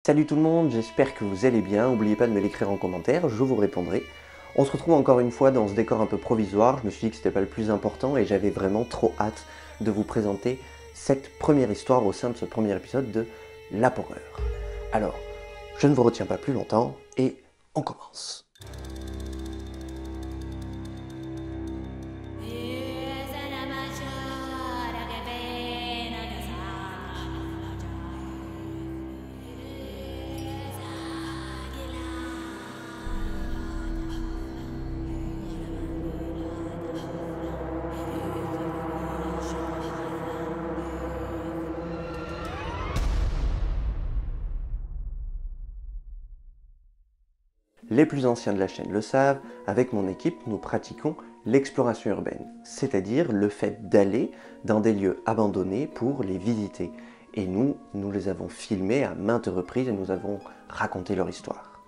Salut tout le monde, j'espère que vous allez bien. N'oubliez pas de me l'écrire en commentaire, je vous répondrai. On se retrouve encore une fois dans ce décor un peu provisoire. Je me suis dit que c'était pas le plus important et j'avais vraiment trop hâte de vous présenter cette première histoire au sein de ce premier épisode de La Horreur. Alors, je ne vous retiens pas plus longtemps et on commence. Les plus anciens de la chaîne le savent, avec mon équipe, nous pratiquons l'exploration urbaine, c'est-à-dire le fait d'aller dans des lieux abandonnés pour les visiter. Et nous les avons filmés à maintes reprises et nous avons raconté leur histoire.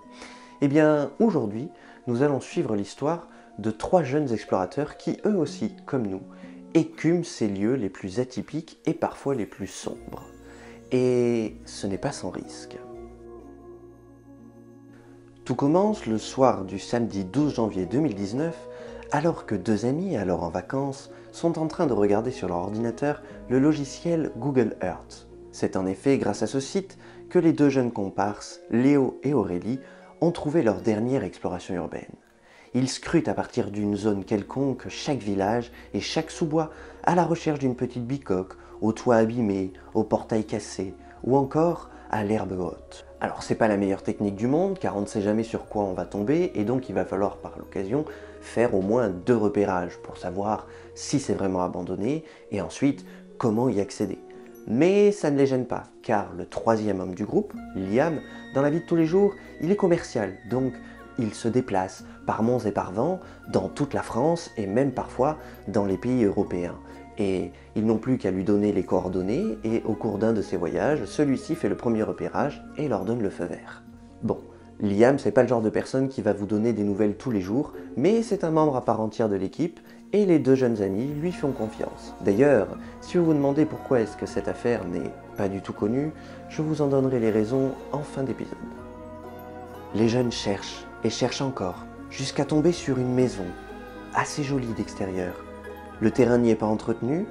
Eh bien, aujourd'hui, nous allons suivre l'histoire de 3 jeunes explorateurs qui, eux aussi, comme nous, écument ces lieux les plus atypiques et parfois les plus sombres. Et ce n'est pas sans risque. Tout commence le soir du samedi 12 janvier 2019, alors que 2 amis, alors en vacances, sont en train de regarder sur leur ordinateur le logiciel Google Earth. C'est en effet grâce à ce site que les 2 jeunes comparses, Léo et Aurélie, ont trouvé leur dernière exploration urbaine. Ils scrutent à partir d'une zone quelconque chaque village et chaque sous-bois à la recherche d'une petite bicoque, au toit abîmé, au portail cassé ou encore à l'herbe haute. Alors c'est pas la meilleure technique du monde car on ne sait jamais sur quoi on va tomber et donc il va falloir par l'occasion faire au moins 2 repérages pour savoir si c'est vraiment abandonné et ensuite comment y accéder. Mais ça ne les gêne pas car le 3e homme du groupe, Liam, dans la vie de tous les jours, il est commercial donc il se déplace par monts et par vents dans toute la France et même parfois dans les pays européens. Et ils n'ont plus qu'à lui donner les coordonnées et au cours d'un de ses voyages, celui-ci fait le premier repérage et leur donne le feu vert. Bon, Liam c'est pas le genre de personne qui va vous donner des nouvelles tous les jours, mais c'est un membre à part entière de l'équipe et les 2 jeunes amis lui font confiance. D'ailleurs, si vous vous demandez pourquoi est-ce que cette affaire n'est pas du tout connue, je vous en donnerai les raisons en fin d'épisode. Les jeunes cherchent et cherchent encore, jusqu'à tomber sur une maison, assez jolie d'extérieur. Le terrain n'y est pas entretenu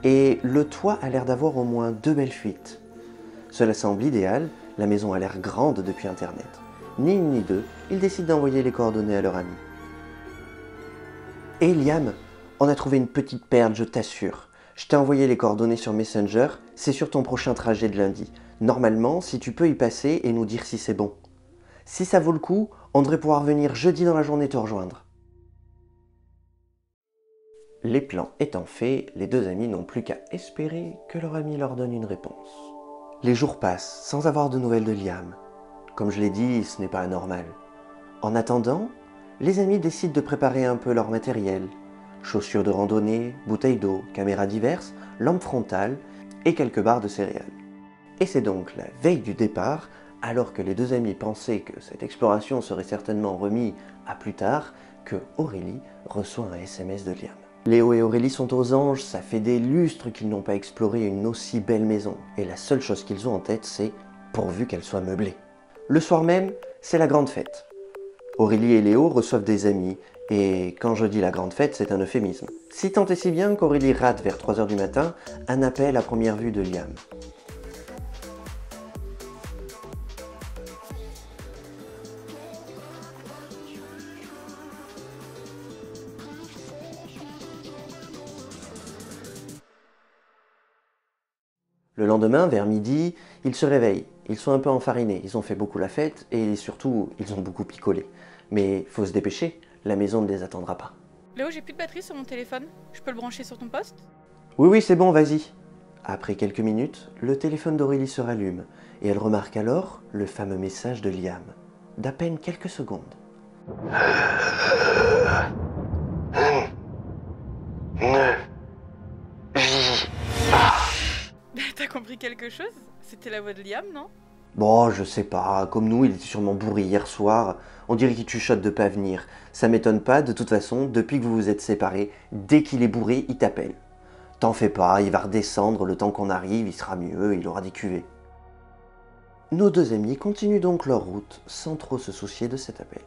et le toit a l'air d'avoir au moins 2 belles fuites. Cela semble idéal, la maison a l'air grande depuis internet. Ni une ni deux, ils décident d'envoyer les coordonnées à leur ami. Et Liam, on a trouvé une petite perle, je t'assure. Je t'ai envoyé les coordonnées sur Messenger, c'est sur ton prochain trajet de lundi. Normalement, si tu peux y passer et nous dire si c'est bon. Si ça vaut le coup, on devrait pouvoir venir jeudi dans la journée te rejoindre. Les plans étant faits, les 2 amis n'ont plus qu'à espérer que leur ami leur donne une réponse. Les jours passent sans avoir de nouvelles de Liam. Comme je l'ai dit, ce n'est pas anormal. En attendant, les amis décident de préparer un peu leur matériel. Chaussures de randonnée, bouteilles d'eau, caméras diverses, lampes frontales et quelques barres de céréales. Et c'est donc la veille du départ, alors que les 2 amis pensaient que cette exploration serait certainement remise à plus tard, que Aurélie reçoit un SMS de Liam. Léo et Aurélie sont aux anges, ça fait des lustres qu'ils n'ont pas exploré une aussi belle maison. Et la seule chose qu'ils ont en tête, c'est pourvu qu'elle soit meublée. Le soir même, c'est la grande fête. Aurélie et Léo reçoivent des amis, et quand je dis la grande fête, c'est un euphémisme. Si tant et si bien qu'Aurélie rate vers 3 h du matin un appel à première vue de Liam. Le lendemain, vers midi, ils se réveillent. Ils sont un peu enfarinés, ils ont fait beaucoup la fête et surtout, ils ont beaucoup picolé. Mais faut se dépêcher, la maison ne les attendra pas. Léo, j'ai plus de batterie sur mon téléphone. Je peux le brancher sur ton poste? Oui, c'est bon, vas-y. Après quelques minutes, le téléphone d'Aurélie se rallume et elle remarque alors le fameux message de Liam, d'à peine quelques secondes. T'as compris quelque chose? C'était la voix de Liam, non? Bon, je sais pas, comme nous, il était sûrement bourré hier soir. On dirait qu'il chuchote de pas venir. Ça m'étonne pas, de toute façon, depuis que vous vous êtes séparés, dès qu'il est bourré, il t'appelle. T'en fais pas, il va redescendre, le temps qu'on arrive, il sera mieux, il aura des cuvées. Nos deux amis continuent donc leur route sans trop se soucier de cet appel.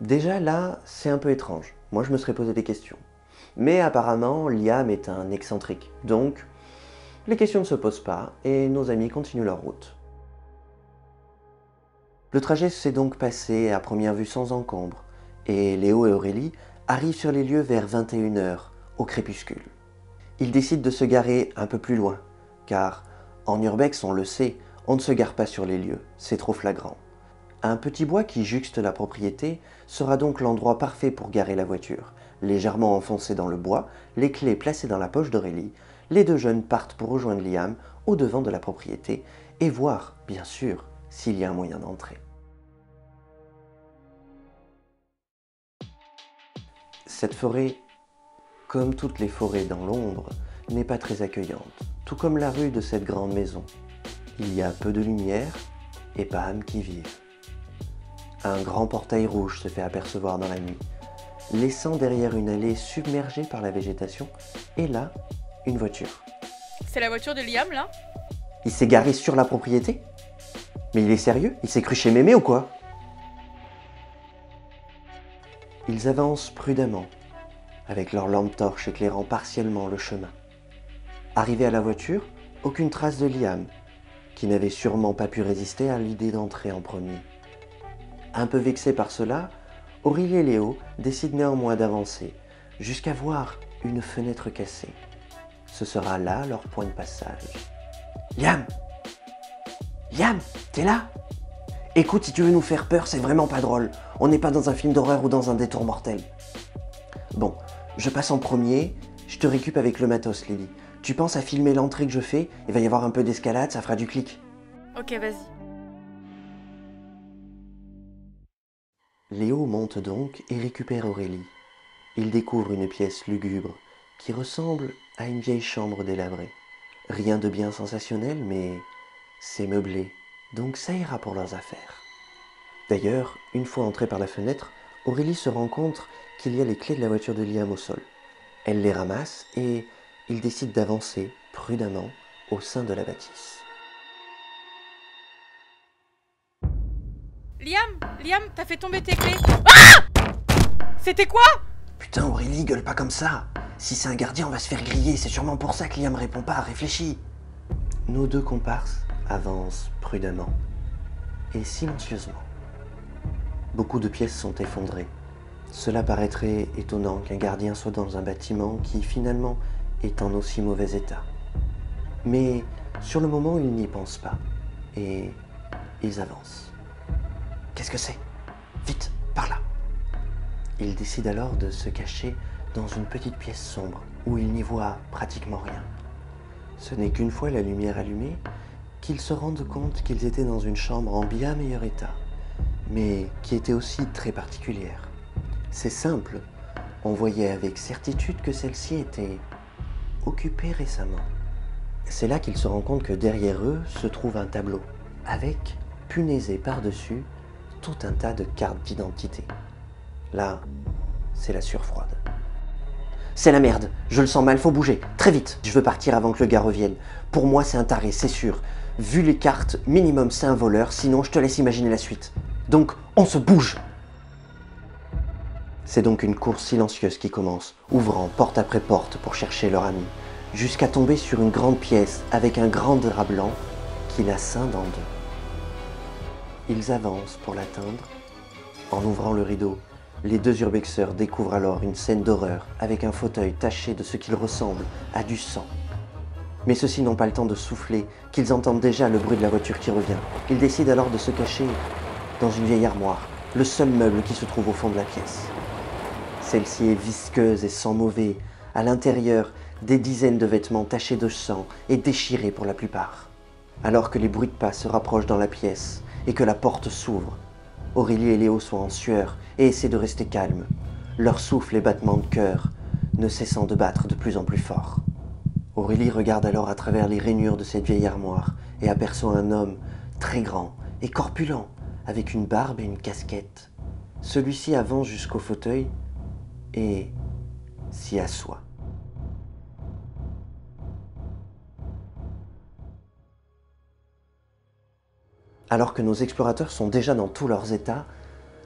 Déjà là, c'est un peu étrange. Moi, je me serais posé des questions. Mais apparemment, Liam est un excentrique. Donc, les questions ne se posent pas et nos amis continuent leur route. Le trajet s'est donc passé à première vue sans encombre et Léo et Aurélie arrivent sur les lieux vers 21 heures, au crépuscule. Ils décident de se garer un peu plus loin, car en urbex, on le sait, on ne se gare pas sur les lieux, c'est trop flagrant. Un petit bois qui jouxte la propriété sera donc l'endroit parfait pour garer la voiture. Légèrement enfoncée dans le bois, les clés placées dans la poche d'Aurélie, les deux jeunes partent pour rejoindre Liam au devant de la propriété et voir, bien sûr, s'il y a un moyen d'entrer. Cette forêt, comme toutes les forêts dans l'ombre, n'est pas très accueillante, tout comme la rue de cette grande maison. Il y a peu de lumière et pas âme qui vive. Un grand portail rouge se fait apercevoir dans la nuit, laissant derrière une allée submergée par la végétation, et là, une voiture. C'est la voiture de Liam, là? Il s'est garé sur la propriété? Mais il est sérieux? Il s'est cru chez Mémé ou quoi? Ils avancent prudemment, avec leur lampe torche éclairant partiellement le chemin. Arrivés à la voiture, aucune trace de Liam, qui n'avait sûrement pas pu résister à l'idée d'entrer en premier. Un peu vexés par cela, Aurélie et Léo décident néanmoins d'avancer, jusqu'à voir une fenêtre cassée. Ce sera là leur point de passage. Liam! Liam, t'es là? Écoute, si tu veux nous faire peur, c'est vraiment pas drôle. On n'est pas dans un film d'horreur ou dans un détour mortel. Bon, je passe en premier, je te récup avec le matos, Lily. Tu penses à filmer l'entrée que je fais? Il va y avoir un peu d'escalade, ça fera du clic. Ok, vas-y. Léo monte donc et récupère Aurélie. Il découvre une pièce lugubre qui ressemble à une vieille chambre délabrée. Rien de bien sensationnel, mais c'est meublé, donc ça ira pour leurs affaires. D'ailleurs, une fois entrée par la fenêtre, Aurélie se rend compte qu'il y a les clés de la voiture de Liam au sol. Elle les ramasse et ils décident d'avancer prudemment au sein de la bâtisse. Liam, t'as fait tomber tes clés. Ah! C'était quoi? Putain Aurélie, gueule pas comme ça. Si c'est un gardien, on va se faire griller, c'est sûrement pour ça que Liam répond pas, réfléchis. Nos deux comparses avancent prudemment et silencieusement. Beaucoup de pièces sont effondrées. Cela paraîtrait étonnant qu'un gardien soit dans un bâtiment qui finalement est en aussi mauvais état. Mais sur le moment, ils n'y pensent pas et ils avancent. Qu'est-ce que c'est? Vite, par là. Ils décident alors de se cacher dans une petite pièce sombre où ils n'y voient pratiquement rien. Ce n'est qu'une fois la lumière allumée qu'ils se rendent compte qu'ils étaient dans une chambre en bien meilleur état, mais qui était aussi très particulière. C'est simple, on voyait avec certitude que celle-ci était occupée récemment. C'est là qu'ils se rendent compte que derrière eux se trouve un tableau, avec, punaisé par-dessus, tout un tas de cartes d'identité. Là, c'est la sueur froide. C'est la merde, je le sens mal, faut bouger, très vite. Je veux partir avant que le gars revienne. Pour moi, c'est un taré, c'est sûr. Vu les cartes, minimum c'est un voleur, sinon je te laisse imaginer la suite. Donc, on se bouge! C'est donc une course silencieuse qui commence, ouvrant porte après porte pour chercher leur ami, jusqu'à tomber sur une grande pièce avec un grand drap blanc qui la scinde en deux. Ils avancent pour l'atteindre. En ouvrant le rideau, les deux urbexeurs découvrent alors une scène d'horreur avec un fauteuil taché de ce qu'il ressemble à du sang. Mais ceux-ci n'ont pas le temps de souffler, qu'ils entendent déjà le bruit de la voiture qui revient. Ils décident alors de se cacher dans une vieille armoire, le seul meuble qui se trouve au fond de la pièce. Celle-ci est visqueuse et sent mauvais. À l'intérieur, des dizaines de vêtements tachés de sang et déchirés pour la plupart. Alors que les bruits de pas se rapprochent dans la pièce et que la porte s'ouvre, Aurélie et Léo sont en sueur et essaient de rester calmes, leur souffle et battements de cœur ne cessant de battre de plus en plus fort. Aurélie regarde alors à travers les rainures de cette vieille armoire et aperçoit un homme très grand et corpulent, avec une barbe et une casquette. Celui-ci avance jusqu'au fauteuil et s'y assoit. Alors que nos explorateurs sont déjà dans tous leurs états,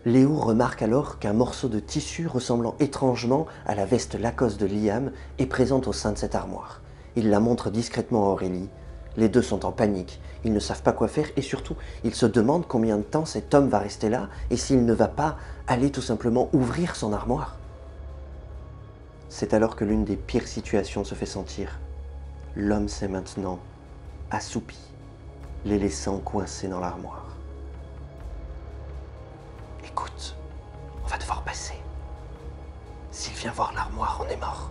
Léo remarque alors qu'un morceau de tissu ressemblant étrangement à la veste Lacoste de Liam est présent au sein de cette armoire. Il la montre discrètement à Aurélie. Les deux sont en panique, ils ne savent pas quoi faire et surtout, ils se demandent combien de temps cet homme va rester là et s'il ne va pas aller tout simplement ouvrir son armoire. C'est alors que l'une des pires situations se fait sentir. L'homme s'est maintenant assoupi, les laissant coincés dans l'armoire. Écoute, on va devoir passer. S'il vient voir l'armoire, on est mort.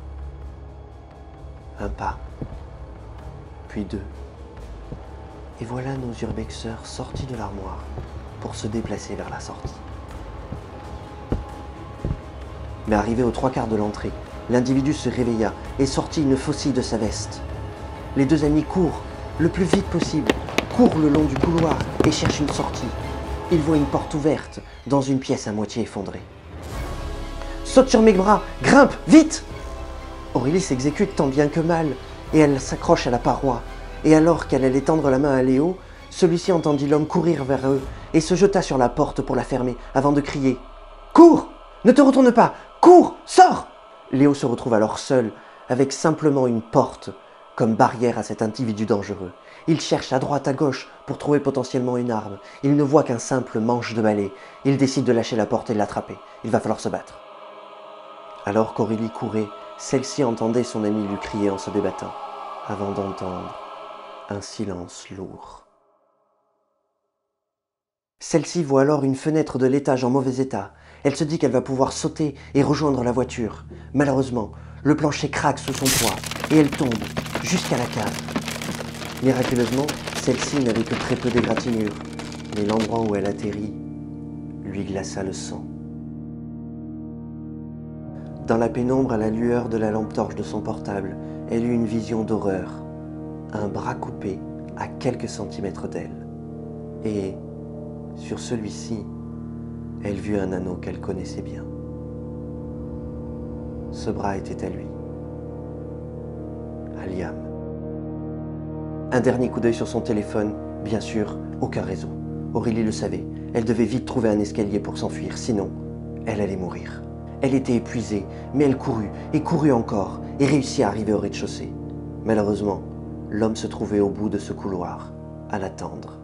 Un pas, puis deux. Et voilà nos urbexeurs sortis de l'armoire pour se déplacer vers la sortie. Mais arrivé aux 3/4 de l'entrée, l'individu se réveilla et sortit une faucille de sa veste. Les deux amis courent, le plus vite possible, courent le long du couloir et cherchent une sortie. Ils voient une porte ouverte dans une pièce à moitié effondrée. « Saute sur mes bras, grimpe, vite !» Aurélie s'exécute tant bien que mal et elle s'accroche à la paroi. Et alors qu'elle allait tendre la main à Léo, celui-ci entendit l'homme courir vers eux et se jeta sur la porte pour la fermer avant de crier « Cours! Ne te retourne pas! Cours! Sors !» Léo se retrouve alors seul, avec simplement une porte comme barrière à cet individu dangereux. Il cherche à droite à gauche pour trouver potentiellement une arme. Il ne voit qu'un simple manche de balai. Il décide de lâcher la porte et de l'attraper. Il va falloir se battre. Alors qu'Aurélie courait, celle-ci entendait son ami lui crier en se débattant, avant d'entendre un silence lourd. Celle-ci voit alors une fenêtre de l'étage en mauvais état. Elle se dit qu'elle va pouvoir sauter et rejoindre la voiture. Malheureusement, le plancher craque sous son poids et elle tombe jusqu'à la cave. Miraculeusement, celle-ci n'avait que très peu d'égratignures, mais l'endroit où elle atterrit lui glaça le sang. Dans la pénombre, à la lueur de la lampe torche de son portable, elle eut une vision d'horreur. Un bras coupé à quelques centimètres d'elle. Et sur celui-ci, elle vit un anneau qu'elle connaissait bien. Ce bras était à lui, à Liam. Un dernier coup d'œil sur son téléphone, bien sûr, aucun réseau. Aurélie le savait, elle devait vite trouver un escalier pour s'enfuir, sinon, elle allait mourir. Elle était épuisée, mais elle courut, et courut encore, et réussit à arriver au rez-de-chaussée. Malheureusement, l'homme se trouvait au bout de ce couloir, à l'attendre.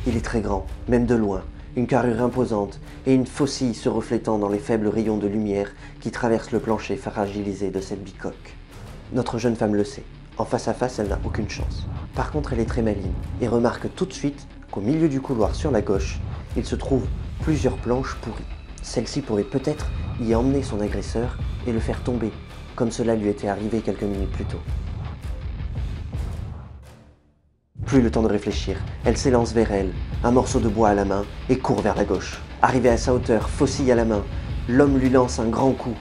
Il est très grand, même de loin, une carrure imposante et une faucille se reflétant dans les faibles rayons de lumière qui traversent le plancher fragilisé de cette bicoque. Notre jeune femme le sait, en face à face elle n'a aucune chance. Par contre elle est très maligne et remarque tout de suite qu'au milieu du couloir sur la gauche, il se trouve plusieurs planches pourries. Celle-ci pourrait peut-être y emmener son agresseur et le faire tomber, comme cela lui était arrivé quelques minutes plus tôt. Plus le temps de réfléchir, elle s'élance vers elle, un morceau de bois à la main, et court vers la gauche. Arrivée à sa hauteur, faucille à la main, l'homme lui lance un grand coup.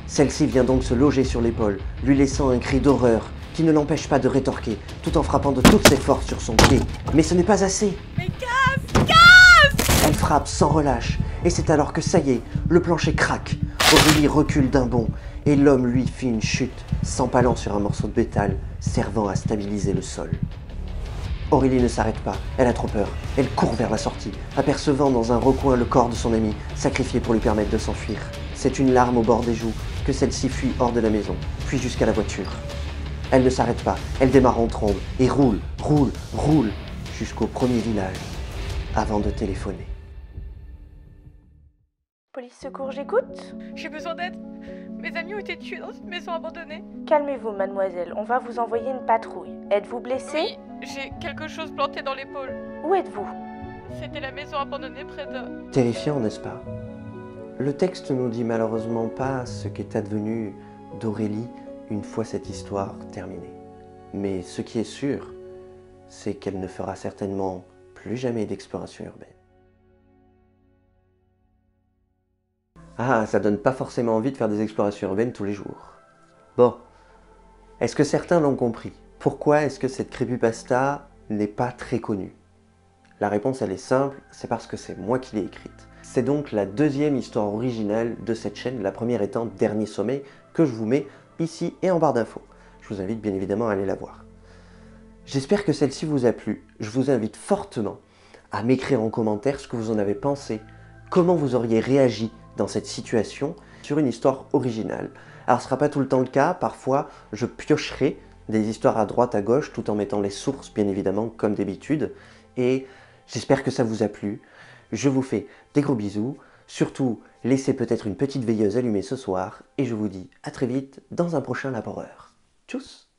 Celle-ci vient donc se loger sur l'épaule, lui laissant un cri d'horreur qui ne l'empêche pas de rétorquer, tout en frappant de toutes ses forces sur son pied. Mais ce n'est pas assez. Mais casse! Elle frappe sans relâche, et c'est alors que ça y est, le plancher craque. Aurélie recule d'un bond, et l'homme lui fit une chute, s'empalant sur un morceau de métal, servant à stabiliser le sol. Aurélie ne s'arrête pas, elle a trop peur. Elle court vers la sortie, apercevant dans un recoin le corps de son ami, sacrifié pour lui permettre de s'enfuir. C'est une larme au bord des joues que celle-ci fuit hors de la maison, puis jusqu'à la voiture. Elle ne s'arrête pas, elle démarre en trombe et roule, roule, roule, jusqu'au premier village, avant de téléphoner. Police secours, j'écoute. J'ai besoin d'aide. Mes amis ont été tués dans une maison abandonnée. Calmez-vous, mademoiselle, on va vous envoyer une patrouille. Êtes-vous blessée? Oui, j'ai quelque chose planté dans l'épaule. Où êtes-vous? C'était la maison abandonnée près de... Terrifiant, n'est-ce pas? Le texte ne nous dit malheureusement pas ce qu'est advenu d'Aurélie une fois cette histoire terminée. Mais ce qui est sûr, c'est qu'elle ne fera certainement plus jamais d'exploration urbaine. Ah, ça donne pas forcément envie de faire des explorations urbaines tous les jours. Bon, est-ce que certains l'ont compris? Pourquoi est-ce que cette creepypasta n'est pas très connue? La réponse elle est simple, c'est parce que c'est moi qui l'ai écrite. C'est donc la deuxième histoire originale de cette chaîne, la première étant Dernier Sommeil, que je vous mets ici et en barre d'infos. Je vous invite bien évidemment à aller la voir. J'espère que celle-ci vous a plu. Je vous invite fortement à m'écrire en commentaire ce que vous en avez pensé, comment vous auriez réagi dans cette situation sur une histoire originale. Alors ce ne sera pas tout le temps le cas, parfois je piocherai des histoires à droite à gauche tout en mettant les sources bien évidemment comme d'habitude, et j'espère que ça vous a plu. Je vous fais des gros bisous, surtout laissez peut-être une petite veilleuse allumée ce soir, et je vous dis à très vite dans un prochain Lab Horreur. Tchuss!